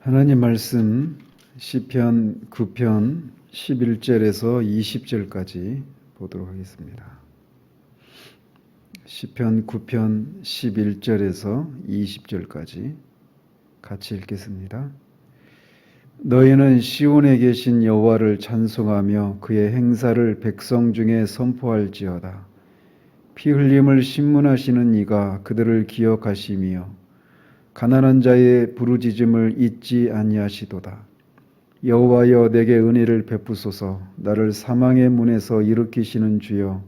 하나님 말씀 시편 9편 11절에서 20절까지 보도록 하겠습니다. 시편 9편 11절에서 20절까지 같이 읽겠습니다. 너희는 시온에 계신 여호와를 찬송하며 그의 행사를 백성 중에 선포할지어다. 피 흘림을 신문하시는 이가 그들을 기억하시며 가난한 자의 부르짖음을 잊지 아니하시도다. 여호와여 내게 은혜를 베푸소서. 나를 사망의 문에서 일으키시는 주여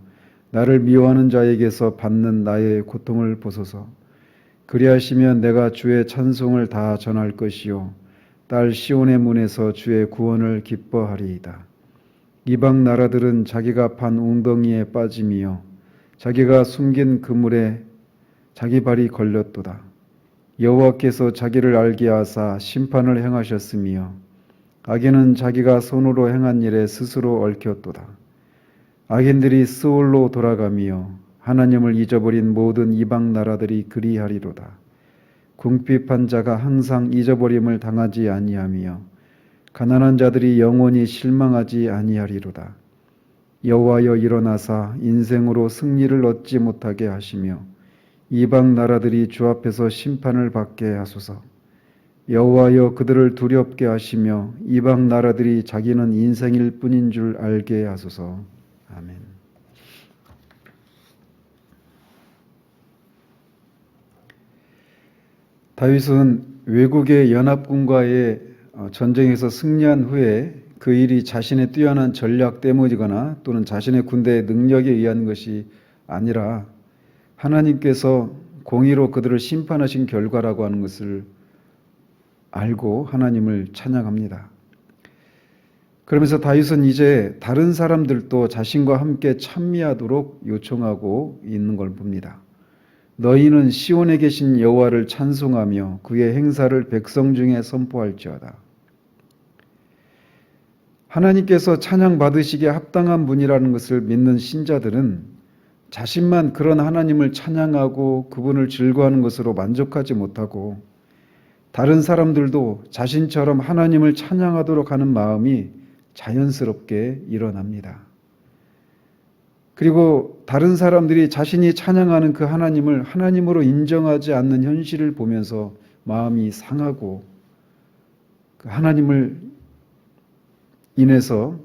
나를 미워하는 자에게서 받는 나의 고통을 보소서. 그리하시면 내가 주의 찬송을 다 전할 것이요 딸 시온의 문에서 주의 구원을 기뻐하리이다. 이방 나라들은 자기가 판 웅덩이에 빠짐이요 자기가 숨긴 그물에 자기 발이 걸렸도다. 여호와께서 자기를 알게 하사 심판을 행하셨으며 악인은 자기가 손으로 행한 일에 스스로 얽혔도다. 악인들이 스올로 돌아가며 하나님을 잊어버린 모든 이방 나라들이 그리하리로다. 궁핍한 자가 항상 잊어버림을 당하지 아니하며 가난한 자들이 영원히 실망하지 아니하리로다. 여호와여 일어나사 인생으로 승리를 얻지 못하게 하시며 이방 나라들이 주 앞에서 심판을 받게 하소서. 여호와여 그들을 두렵게 하시며 이방 나라들이 자기는 인생일 뿐인 줄 알게 하소서. 아멘. 다윗은 외국의 연합군과의 전쟁에서 승리한 후에 그 일이 자신의 뛰어난 전략 때문이거나 또는 자신의 군대의 능력에 의한 것이 아니라 하나님께서 공의로 그들을 심판하신 결과라고 하는 것을 알고 하나님을 찬양합니다. 그러면서 다윗은 이제 다른 사람들도 자신과 함께 찬미하도록 요청하고 있는 걸 봅니다. 너희는 시온에 계신 여호와를 찬송하며 그의 행사를 백성 중에 선포할지어다. 하나님께서 찬양받으시기에 합당한 분이라는 것을 믿는 신자들은 자신만 그런 하나님을 찬양하고 그분을 즐거워하는 것으로 만족하지 못하고 다른 사람들도 자신처럼 하나님을 찬양하도록 하는 마음이 자연스럽게 일어납니다. 그리고 다른 사람들이 자신이 찬양하는 그 하나님을 하나님으로 인정하지 않는 현실을 보면서 마음이 상하고 그 하나님을 인해서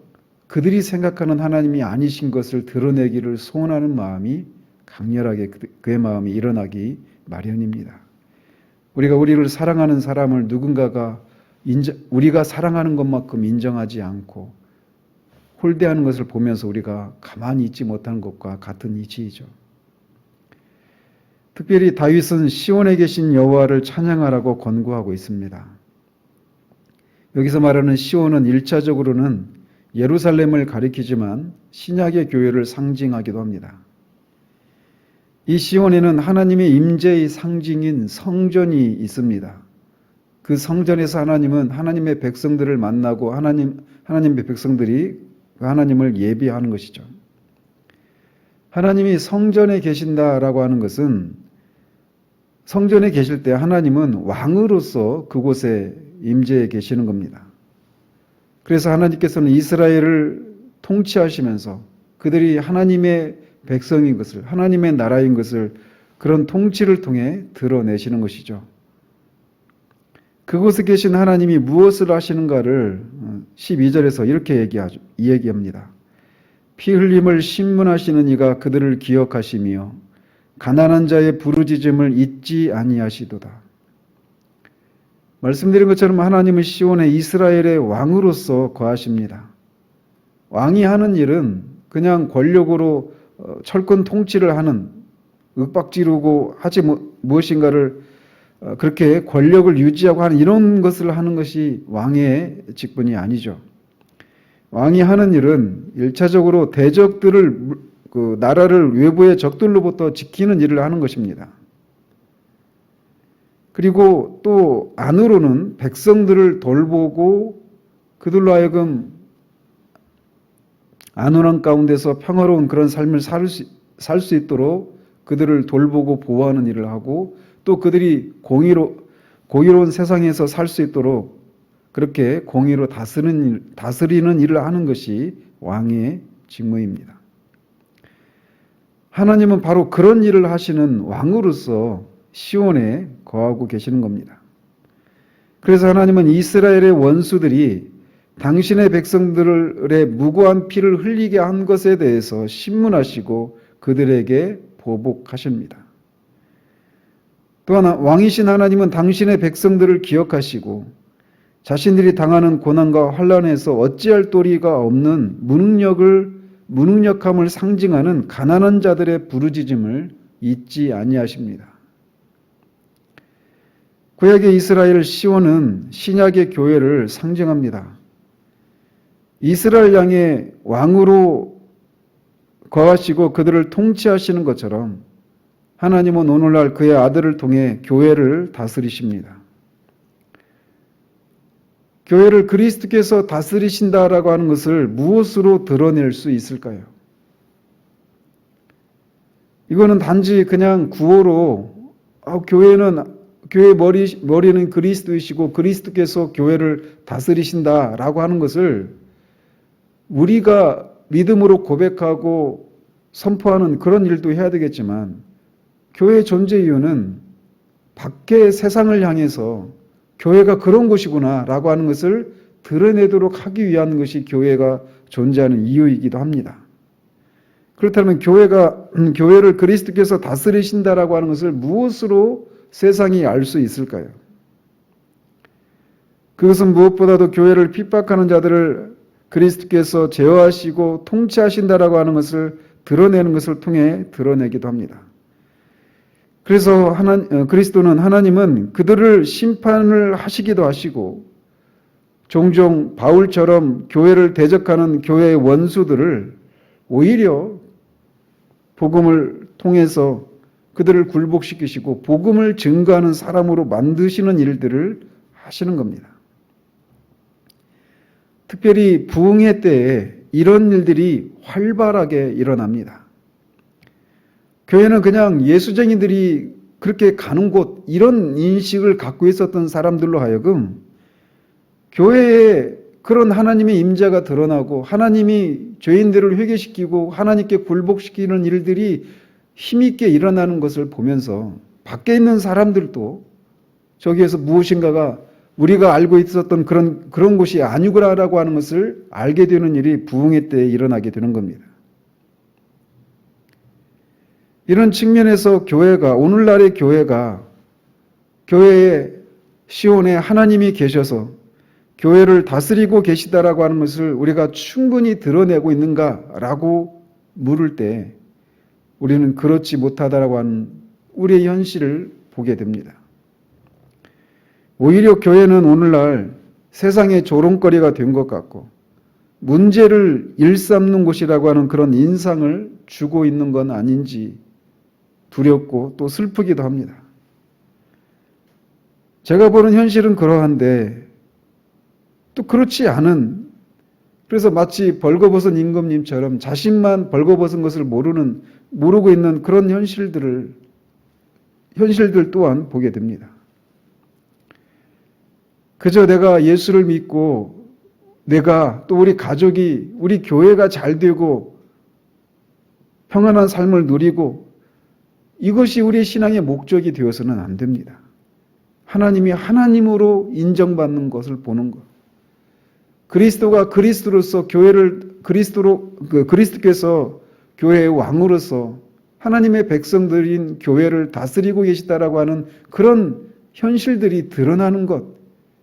그들이 생각하는 하나님이 아니신 것을 드러내기를 소원하는 마음이 강렬하게 그의 마음이 일어나기 마련입니다. 우리를 사랑하는 사람을 누군가가 우리가 사랑하는 것만큼 인정하지 않고 홀대하는 것을 보면서 우리가 가만히 있지 못하는 것과 같은 이치이죠. 특별히 다윗은 시온에 계신 여호와를 찬양하라고 권고하고 있습니다. 여기서 말하는 시온은 1차적으로는 예루살렘을 가리키지만 신약의 교회를 상징하기도 합니다. 이 시온에는 하나님의 임재의 상징인 성전이 있습니다. 그 성전에서 하나님은 하나님의 백성들을 만나고 하나님의 백성들이 하나님을 예비하는 것이죠. 하나님이 성전에 계신다라고 하는 것은 성전에 계실 때 하나님은 왕으로서 그곳에 임재해 계시는 겁니다. 그래서 하나님께서는 이스라엘을 통치하시면서 그들이 하나님의 백성인 것을, 하나님의 나라인 것을 그런 통치를 통해 드러내시는 것이죠. 그곳에 계신 하나님이 무엇을 하시는가를 12절에서 이렇게 얘기합니다. 피 흘림을 신문하시는 이가 그들을 기억하시며 가난한 자의 부르짖음을 잊지 아니하시도다. 말씀드린 것처럼 하나님은 시온에 이스라엘의 왕으로서 거하십니다. 왕이 하는 일은 그냥 권력으로 철권 통치를 하는 윽박지르고 하지 무엇인가를 그렇게 권력을 유지하고 하는 이런 것을 하는 것이 왕의 직분이 아니죠. 왕이 하는 일은 1차적으로 대적들을 그 나라를 외부의 적들로부터 지키는 일을 하는 것입니다. 그리고 또 안으로는 백성들을 돌보고 그들로 하여금 안온한 가운데서 평화로운 그런 삶을 살 수 있도록 그들을 돌보고 보호하는 일을 하고 또 그들이 공의로 공의로운 세상에서 살 수 있도록 그렇게 공의로 다스리는 일을 하는 것이 왕의 직무입니다. 하나님은 바로 그런 일을 하시는 왕으로서 시온에 거하고 계시는 겁니다. 그래서 하나님은 이스라엘의 원수들이 당신의 백성들의 무고한 피를 흘리게 한 것에 대해서 신문하시고 그들에게 보복하십니다. 또한 왕이신 하나님은 당신의 백성들을 기억하시고 자신들이 당하는 고난과 환난에서 어찌할 도리가 없는 무능력함을 상징하는 가난한 자들의 부르짖음을 잊지 아니하십니다. 구약의 이스라엘 시온은 신약의 교회를 상징합니다. 이스라엘 양의 왕으로 거하시고 그들을 통치하시는 것처럼 하나님은 오늘날 그의 아들을 통해 교회를 다스리십니다. 교회를 그리스도께서 다스리신다라고 하는 것을 무엇으로 드러낼 수 있을까요? 이거는 단지 그냥 구호로 교회의 머리는 그리스도이시고 그리스도께서 교회를 다스리신다라고 하는 것을 우리가 믿음으로 고백하고 선포하는 그런 일도 해야 되겠지만 교회의 존재 이유는 밖의 세상을 향해서 교회가 그런 곳이구나라고 하는 것을 드러내도록 하기 위한 것이 교회가 존재하는 이유이기도 합니다. 그렇다면 교회를 그리스도께서 다스리신다라고 하는 것을 무엇으로 세상이 알 수 있을까요? 그것은 무엇보다도 교회를 핍박하는 자들을 그리스도께서 제어하시고 통치하신다라고 하는 것을 드러내는 것을 통해 드러내기도 합니다. 그래서 하나님은 그들을 심판을 하시기도 하시고 종종 바울처럼 교회를 대적하는 교회의 원수들을 오히려 복음을 통해서 그들을 굴복시키시고 복음을 증거하는 사람으로 만드시는 일들을 하시는 겁니다. 특별히 부흥회 때에 이런 일들이 활발하게 일어납니다. 교회는 그냥 예수쟁이들이 그렇게 가는 곳, 이런 인식을 갖고 있었던 사람들로 하여금 교회에 그런 하나님의 임재가 드러나고 하나님이 죄인들을 회개시키고 하나님께 굴복시키는 일들이 힘있게 일어나는 것을 보면서 밖에 있는 사람들도 저기에서 무엇인가가 우리가 알고 있었던 그런 곳이 아니구나라고 하는 것을 알게 되는 일이 부흥회 때에 일어나게 되는 겁니다. 이런 측면에서 오늘날의 교회의 시온에 하나님이 계셔서 교회를 다스리고 계시다라고 하는 것을 우리가 충분히 드러내고 있는가라고 물을 때 우리는 그렇지 못하다라고 하는 우리의 현실을 보게 됩니다. 오히려 교회는 오늘날 세상의 조롱거리가 된 것 같고 문제를 일삼는 곳이라고 하는 그런 인상을 주고 있는 건 아닌지 두렵고 또 슬프기도 합니다. 제가 보는 현실은 그러한데 또 그렇지 않은, 그래서 마치 벌거벗은 임금님처럼 자신만 벌거벗은 것을 모르고 있는 그런 현실들 또한 보게 됩니다. 그저 내가 예수를 믿고 내가 또 우리 가족이 우리 교회가 잘 되고 평안한 삶을 누리고 이것이 우리의 신앙의 목적이 되어서는 안 됩니다. 하나님이 하나님으로 인정받는 것을 보는 것. 그리스도가 그리스도로서 그리스도께서 교회의 왕으로서 하나님의 백성들인 교회를 다스리고 계시다라고 하는 그런 현실들이 드러나는 것.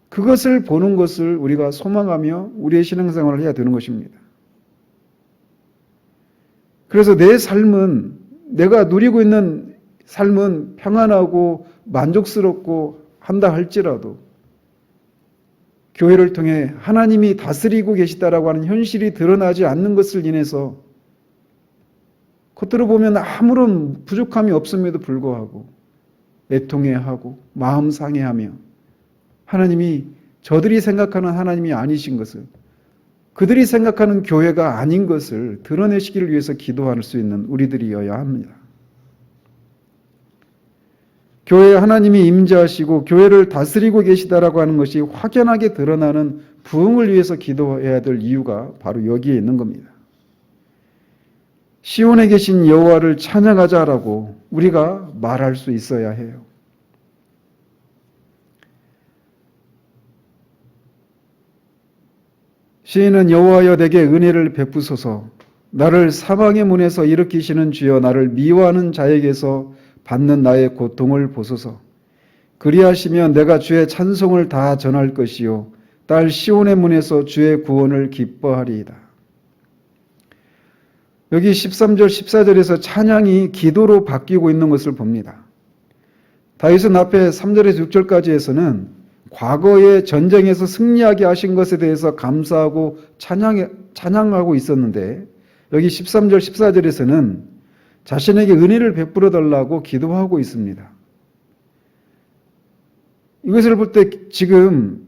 그것을 보는 것을 우리가 소망하며 우리의 신앙생활을 해야 되는 것입니다. 그래서 내가 누리고 있는 삶은 평안하고 만족스럽고 한다 할지라도 교회를 통해 하나님이 다스리고 계시다라고 하는 현실이 드러나지 않는 것을 인해서 겉으로 보면 아무런 부족함이 없음에도 불구하고 애통해하고 마음 상해하며 하나님이 저들이 생각하는 하나님이 아니신 것을, 그들이 생각하는 교회가 아닌 것을 드러내시기를 위해서 기도할 수 있는 우리들이어야 합니다. 교회에 하나님이 임재하시고 교회를 다스리고 계시다라고 하는 것이 확연하게 드러나는 부흥을 위해서 기도해야 될 이유가 바로 여기에 있는 겁니다. 시온에 계신 여호와를 찬양하자라고 우리가 말할 수 있어야 해요. 시인은 여호와여 내게 은혜를 베푸소서 나를 사망의 문에서 일으키시는 주여 나를 미워하는 자에게서 받는 나의 고통을 보소서. 그리하시면 내가 주의 찬송을 다 전할 것이요 딸 시온의 문에서 주의 구원을 기뻐하리이다. 여기 13절 14절에서 찬양이 기도로 바뀌고 있는 것을 봅니다. 다윗은 앞에 3절에서 6절까지에서는 과거의 전쟁에서 승리하게 하신 것에 대해서 감사하고 찬양하고 있었는데 여기 13절 14절에서는 자신에게 은혜를 베풀어 달라고 기도하고 있습니다. 이것을 볼 때 지금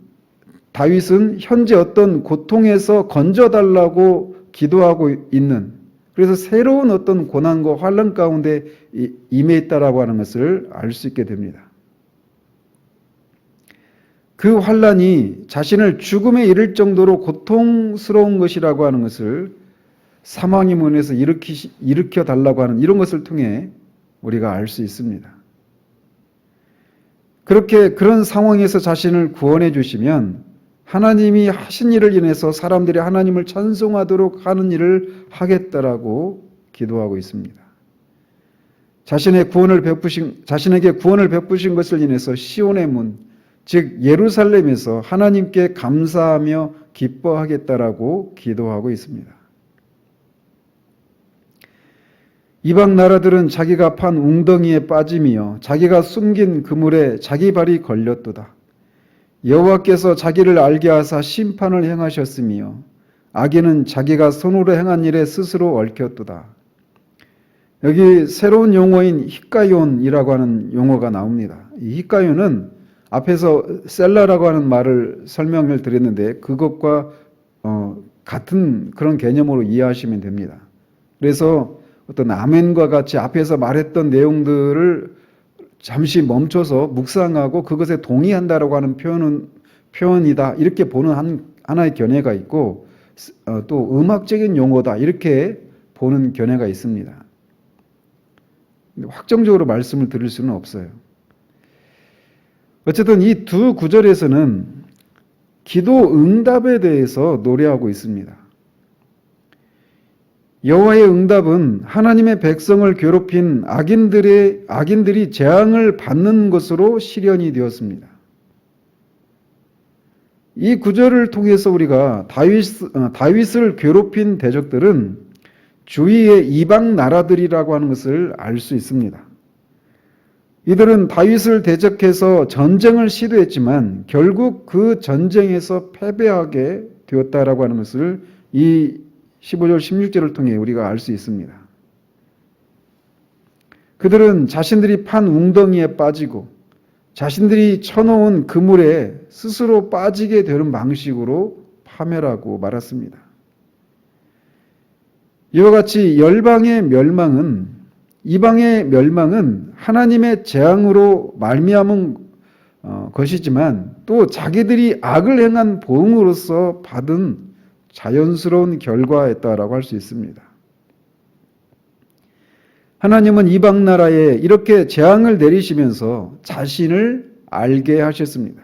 다윗은 현재 어떤 고통에서 건져달라고 기도하고 있는, 그래서 새로운 어떤 고난과 환난 가운데 임해 있다라고 하는 것을 알 수 있게 됩니다. 그 환난이 자신을 죽음에 이를 정도로 고통스러운 것이라고 하는 것을 사망의 문에서 일으켜 달라고 하는 이런 것을 통해 우리가 알 수 있습니다. 그런 상황에서 자신을 구원해 주시면 하나님이 하신 일을 인해서 사람들이 하나님을 찬송하도록 하는 일을 하겠다라고 기도하고 있습니다. 자신에게 구원을 베푸신 것을 인해서 시온의 문, 즉 예루살렘에서 하나님께 감사하며 기뻐하겠다라고 기도하고 있습니다. 이방 나라들은 자기가 판 웅덩이에 빠짐이요 자기가 숨긴 그물에 자기 발이 걸렸도다. 여호와께서 자기를 알게 하사 심판을 행하셨으며 악인은 자기가 손으로 행한 일에 스스로 얽혔도다. 여기 새로운 용어인 히카욘이라고 하는 용어가 나옵니다. 이 히카욘은 앞에서 셀라라고 하는 말을 설명을 드렸는데 그것과 같은 그런 개념으로 이해하시면 됩니다. 그래서 어떤 아멘과 같이 앞에서 말했던 내용들을 잠시 멈춰서 묵상하고 그것에 동의한다라고 하는 표현이다 이렇게 보는 하나의 견해가 있고 또 음악적인 용어다 이렇게 보는 견해가 있습니다. 확정적으로 말씀을 드릴 수는 없어요. 어쨌든 이 두 구절에서는 기도 응답에 대해서 노래하고 있습니다. 여호와의 응답은 하나님의 백성을 괴롭힌 악인들이 재앙을 받는 것으로 실현이 되었습니다. 이 구절을 통해서 우리가 다윗을 괴롭힌 대적들은 주위의 이방 나라들이라고 하는 것을 알 수 있습니다. 이들은 다윗을 대적해서 전쟁을 시도했지만 결국 그 전쟁에서 패배하게 되었다라고 하는 것을 이 15절 16절을 통해 우리가 알 수 있습니다. 그들은 자신들이 판 웅덩이에 빠지고 자신들이 쳐놓은 그물에 스스로 빠지게 되는 방식으로 파멸하고 말았습니다. 이와 같이 이방의 멸망은 하나님의 재앙으로 말미암은 것이지만 또 자기들이 악을 행한 보응으로서 받은 자연스러운 결과였다라고 할 수 있습니다. 하나님은 이방 나라에 이렇게 재앙을 내리시면서 자신을 알게 하셨습니다.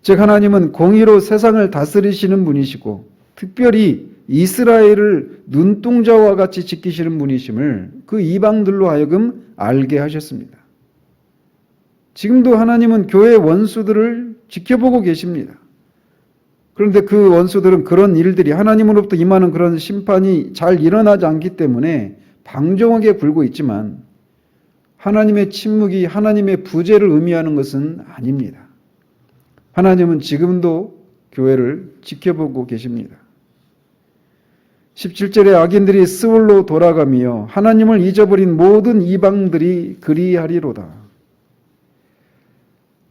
즉 하나님은 공의로 세상을 다스리시는 분이시고 특별히 이스라엘을 눈동자와 같이 지키시는 분이심을 그 이방들로 하여금 알게 하셨습니다. 지금도 하나님은 교회의 원수들을 지켜보고 계십니다. 그런데 그 원수들은 그런 일들이 하나님으로부터 임하는 그런 심판이 잘 일어나지 않기 때문에 방종하게 굴고 있지만 하나님의 침묵이 하나님의 부재를 의미하는 것은 아닙니다. 하나님은 지금도 교회를 지켜보고 계십니다. 17절에 악인들이 스올로 돌아가며 하나님을 잊어버린 모든 이방들이 그리하리로다.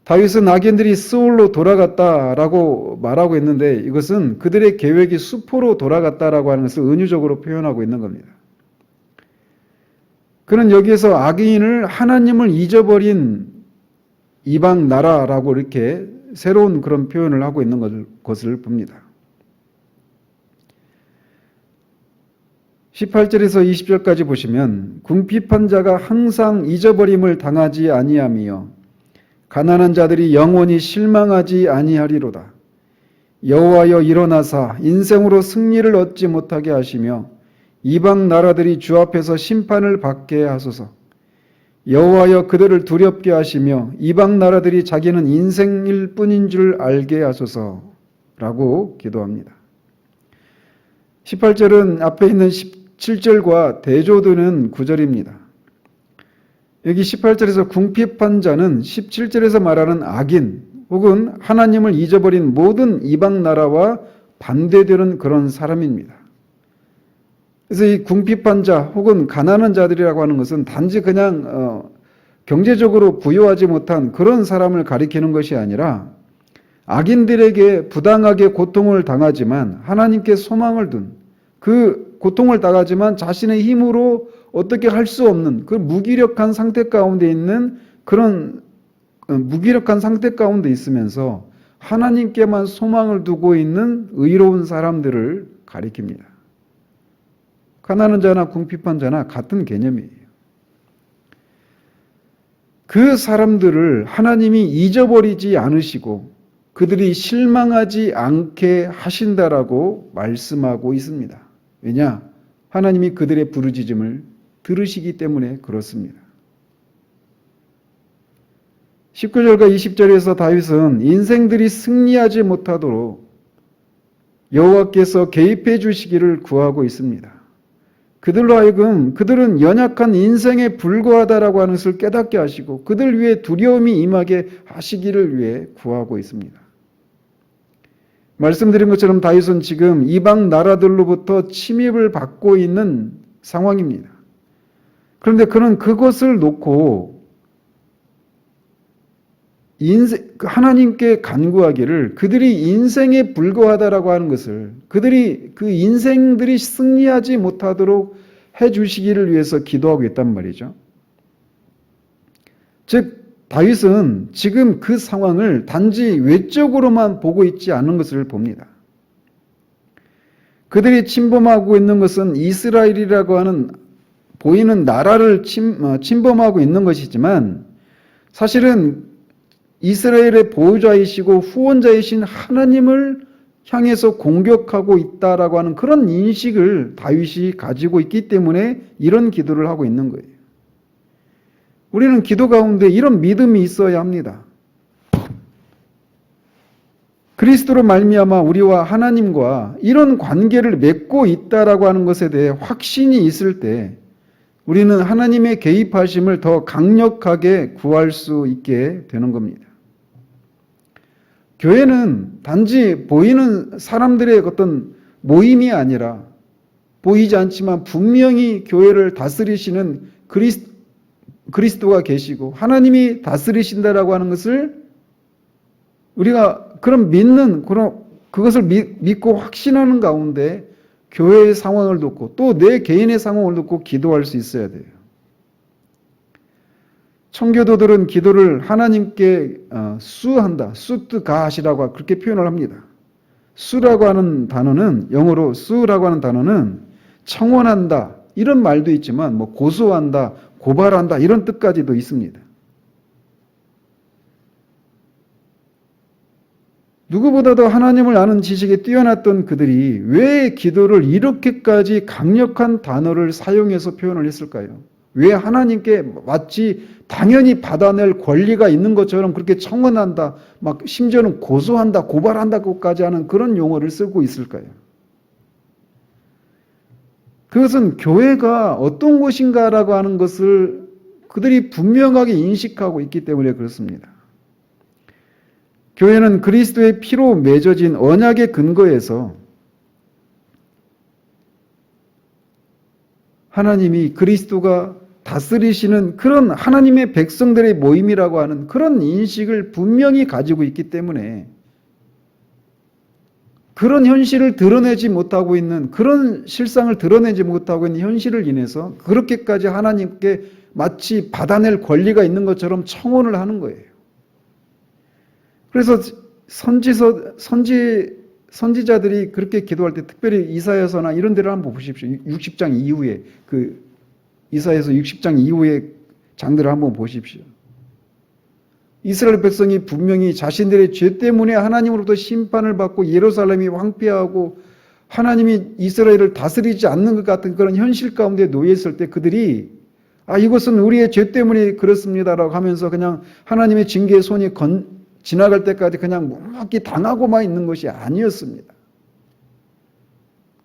다윗은 악인들이 스올로 돌아갔다라고 말하고 있는데 이것은 그들의 계획이 수포로 돌아갔다라고 하는 것을 은유적으로 표현하고 있는 겁니다. 그는 여기에서 악인을 하나님을 잊어버린 이방 나라라고 이렇게 새로운 그런 표현을 하고 있는 것을 봅니다. 18절에서 20절까지 보시면 궁핍한 자가 항상 잊어버림을 당하지 아니하며 가난한 자들이 영원히 실망하지 아니하리로다. 여호와여 일어나사 인생으로 승리를 얻지 못하게 하시며 이방 나라들이 주 앞에서 심판을 받게 하소서. 여호와여 그들을 두렵게 하시며 이방 나라들이 자기는 인생일 뿐인 줄 알게 하소서라고 기도합니다. 18절은 앞에 있는 17절과 대조되는 구절입니다. 여기 18절에서 궁핍한 자는 17절에서 말하는 악인 혹은 하나님을 잊어버린 모든 이방 나라와 반대되는 그런 사람입니다. 그래서 이 궁핍한 자 혹은 가난한 자들이라고 하는 것은 단지 그냥 경제적으로 부유하지 못한 그런 사람을 가리키는 것이 아니라 악인들에게 부당하게 고통을 당하지만 하나님께 소망을 둔 그 고통을 당하지만 자신의 힘으로 어떻게 할 수 없는 그 무기력한 상태 가운데 있는 그런 무기력한 상태 가운데 있으면서 하나님께만 소망을 두고 있는 의로운 사람들을 가리킵니다. 가난한 자나 궁핍한 자나 같은 개념이에요. 그 사람들을 하나님이 잊어버리지 않으시고 그들이 실망하지 않게 하신다라고 말씀하고 있습니다. 왜냐? 하나님이 그들의 부르짖음을 들으시기 때문에 그렇습니다. 19절과 20절에서 다윗은 인생들이 승리하지 못하도록 여호와께서 개입해 주시기를 구하고 있습니다. 그들로 하여금 그들은 연약한 인생에 불과하다라고 하는 것을 깨닫게 하시고 그들 위해 두려움이 임하게 하시기를 위해 구하고 있습니다. 말씀드린 것처럼 다윗은 지금 이방 나라들로부터 침입을 받고 있는 상황입니다. 그런데 그는 그것을 놓고 하나님께 간구하기를 그들이 인생에 불과하다라고 하는 것을 그들이 그 인생들이 승리하지 못하도록 해주시기를 위해서 기도하고 있단 말이죠. 즉 다윗은 지금 그 상황을 단지 외적으로만 보고 있지 않은 것을 봅니다. 그들이 침범하고 있는 것은 이스라엘이라고 하는 보이는 나라를 침범하고 있는 것이지만 사실은 이스라엘의 보호자이시고 후원자이신 하나님을 향해서 공격하고 있다라고 하는 그런 인식을 다윗이 가지고 있기 때문에 이런 기도를 하고 있는 거예요. 우리는 기도 가운데 이런 믿음이 있어야 합니다. 그리스도로 말미암아 우리와 하나님과 이런 관계를 맺고 있다라고 하는 것에 대해 확신이 있을 때 우리는 하나님의 개입하심을 더 강력하게 구할 수 있게 되는 겁니다. 교회는 단지 보이는 사람들의 어떤 모임이 아니라 보이지 않지만 분명히 교회를 다스리시는 그리스도가 계시고 하나님이 다스리신다라고 하는 것을 우리가 그것을 믿고 확신하는 가운데 교회의 상황을 놓고 또 내 개인의 상황을 놓고 기도할 수 있어야 돼요. 청교도들은 기도를 하나님께 수한다, 수트가하시라고 그렇게 표현을 합니다. 수라고 하는 단어는 영어로 수라고 하는 단어는 청원한다 이런 말도 있지만 뭐 고소한다, 고발한다 이런 뜻까지도 있습니다. 누구보다도 하나님을 아는 지식에 뛰어났던 그들이 왜 기도를 이렇게까지 강력한 단어를 사용해서 표현을 했을까요? 왜 하나님께 마치 당연히 받아낼 권리가 있는 것처럼 그렇게 청원한다, 막 심지어는 고소한다, 고발한다고까지 하는 그런 용어를 쓰고 있을까요? 그것은 교회가 어떤 곳인가라고 하는 것을 그들이 분명하게 인식하고 있기 때문에 그렇습니다. 교회는 그리스도의 피로 맺어진 언약의 근거에서 하나님이 그리스도가 다스리시는 그런 하나님의 백성들의 모임이라고 하는 그런 인식을 분명히 가지고 있기 때문에 그런 현실을 드러내지 못하고 있는, 그런 실상을 드러내지 못하고 있는 현실을 인해서 그렇게까지 하나님께 마치 받아낼 권리가 있는 것처럼 청혼을 하는 거예요. 그래서 선지자들이 그렇게 기도할 때, 특별히 이사야서나 이런 데를 한번 보십시오. 60장 이후에, 이사야서 60장 이후의 장들을 한번 보십시오. 이스라엘 백성이 분명히 자신들의 죄 때문에 하나님으로부터 심판을 받고 예루살렘이 황폐하고 하나님이 이스라엘을 다스리지 않는 것 같은 그런 현실 가운데 놓여 있을 때 그들이 이것은 우리의 죄 때문에 그렇습니다라고 하면서 그냥 하나님의 징계의 손이 지나갈 때까지 그냥 묵묵히 당하고만 있는 것이 아니었습니다.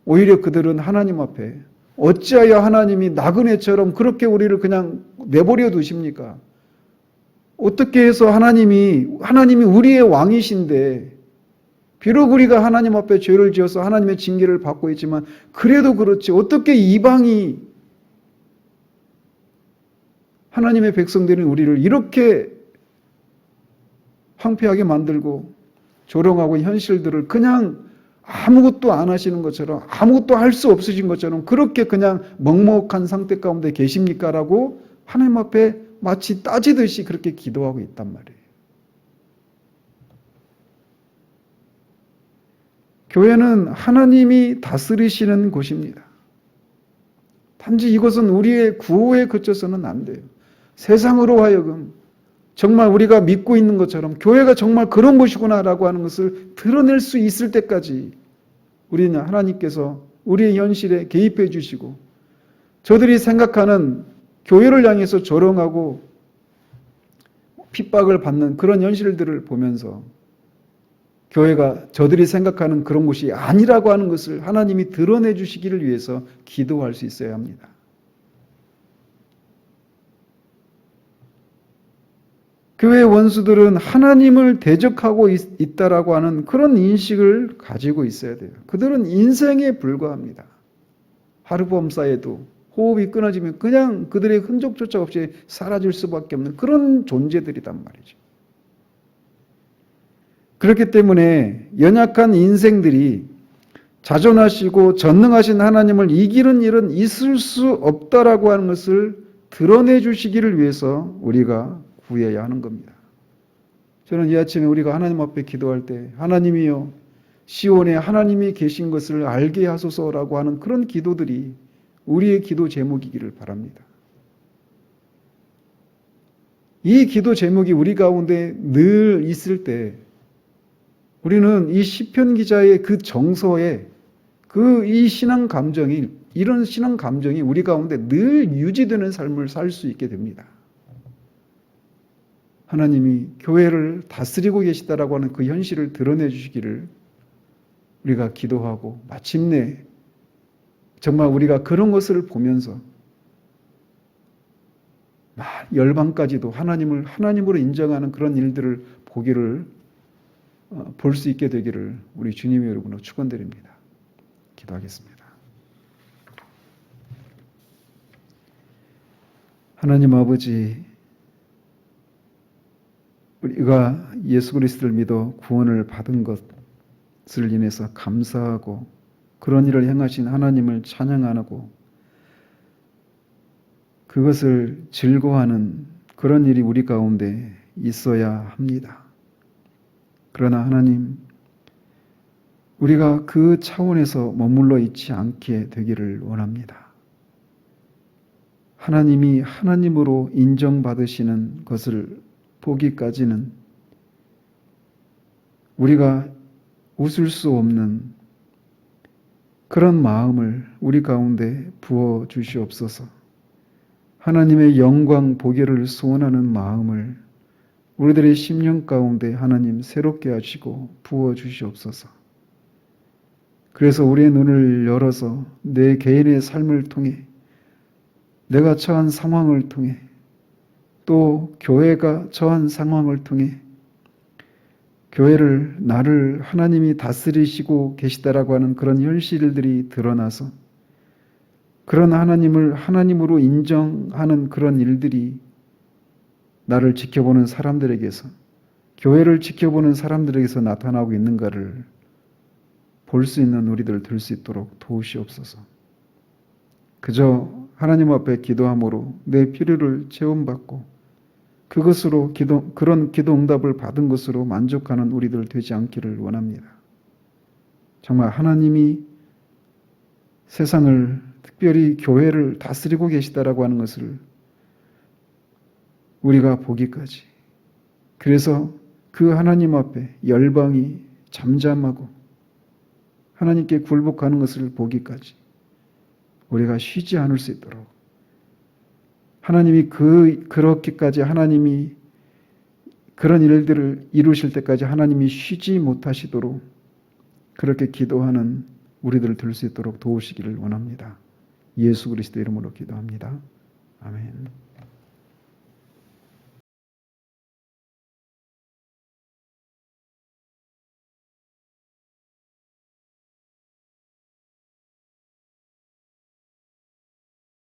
오히려 그들은 하나님 앞에 어찌하여 하나님이 나그네처럼 그렇게 우리를 그냥 내버려 두십니까? 어떻게 해서 하나님이 우리의 왕이신데, 비록 우리가 하나님 앞에 죄를 지어서 하나님의 징계를 받고 있지만 그래도 그렇지 어떻게 이방이 하나님의 백성들인 우리를 이렇게 황폐하게 만들고 조롱하고 현실들을 그냥 아무것도 안 하시는 것처럼, 아무것도 할 수 없으신 것처럼 그렇게 그냥 먹먹한 상태 가운데 계십니까? 라고 하나님 앞에 마치 따지듯이 그렇게 기도하고 있단 말이에요. 교회는 하나님이 다스리시는 곳입니다. 단지 이것은 우리의 구호에 그쳐서는 안 돼요. 세상으로 하여금 정말 우리가 믿고 있는 것처럼 교회가 정말 그런 곳이구나라고 하는 것을 드러낼 수 있을 때까지 우리는 하나님께서 우리의 현실에 개입해 주시고, 저들이 생각하는 교회를 향해서 조롱하고 핍박을 받는 그런 현실들을 보면서 교회가 저들이 생각하는 그런 곳이 아니라고 하는 것을 하나님이 드러내 주시기를 위해서 기도할 수 있어야 합니다. 교회의 원수들은 하나님을 대적하고 있다라고 하는 그런 인식을 가지고 있어야 돼요. 그들은 인생에 불과합니다. 하루범사에도 호흡이 끊어지면 그냥 그들의 흔적조차 없이 사라질 수밖에 없는 그런 존재들이란 말이죠. 그렇기 때문에 연약한 인생들이 자존하시고 전능하신 하나님을 이기는 일은 있을 수 없다라고 하는 것을 드러내 주시기를 위해서 우리가 구해야 하는 겁니다. 저는 이 아침에 우리가 하나님 앞에 기도할 때 하나님이여 시온에 하나님이 계신 것을 알게 하소서라고 하는 그런 기도들이 우리의 기도 제목이기를 바랍니다. 이 기도 제목이 우리 가운데 늘 있을 때 우리는 이 시편 기자의 그 정서에 이 신앙 감정이, 이런 신앙 감정이 우리 가운데 늘 유지되는 삶을 살 수 있게 됩니다. 하나님이 교회를 다스리고 계시다라고 하는 그 현실을 드러내 주시기를 우리가 기도하고, 마침내 정말 우리가 그런 것을 보면서 열방까지도 하나님을 하나님으로 인정하는 그런 일들을 볼 수 있게 되기를 우리 주님의 이름으로 축원드립니다. 기도하겠습니다. 하나님 아버지, 우리가 예수 그리스도를 믿어 구원을 받은 것을 인해서 감사하고 그런 일을 행하신 하나님을 찬양하고 그것을 즐거워하는 그런 일이 우리 가운데 있어야 합니다. 그러나 하나님, 우리가 그 차원에서 머물러 있지 않게 되기를 원합니다. 하나님이 하나님으로 인정받으시는 것을 보기까지는 우리가 웃을 수 없는 그런 마음을 우리 가운데 부어 주시옵소서. 하나님의 영광 보기를 소원하는 마음을 우리들의 심령 가운데 하나님 새롭게 하시고 부어 주시옵소서. 그래서 우리의 눈을 열어서 내 개인의 삶을 통해, 내가 처한 상황을 통해, 또 교회가 처한 상황을 통해 교회를, 나를 하나님이 다스리시고 계시다라고 하는 그런 현실들이 드러나서 그런 하나님을 하나님으로 인정하는 그런 일들이 나를 지켜보는 사람들에게서, 교회를 지켜보는 사람들에게서 나타나고 있는가를 볼 수 있는 우리들 될 수 있도록 도우시옵소서. 그저 하나님 앞에 기도함으로 내 필요를 채움받고 그것으로 그런 기도 응답을 받은 것으로 만족하는 우리들 되지 않기를 원합니다. 정말 하나님이 세상을 특별히 교회를 다스리고 계시다라고 하는 것을 우리가 보기까지, 그래서 그 하나님 앞에 열방이 잠잠하고 하나님께 굴복하는 것을 보기까지 우리가 쉬지 않을 수 있도록, 하나님이 그렇게까지 하나님이 그런 일들을 이루실 때까지 하나님이 쉬지 못하시도록 그렇게 기도하는 우리들 될 수 있도록 도우시기를 원합니다. 예수 그리스도 이름으로 기도합니다.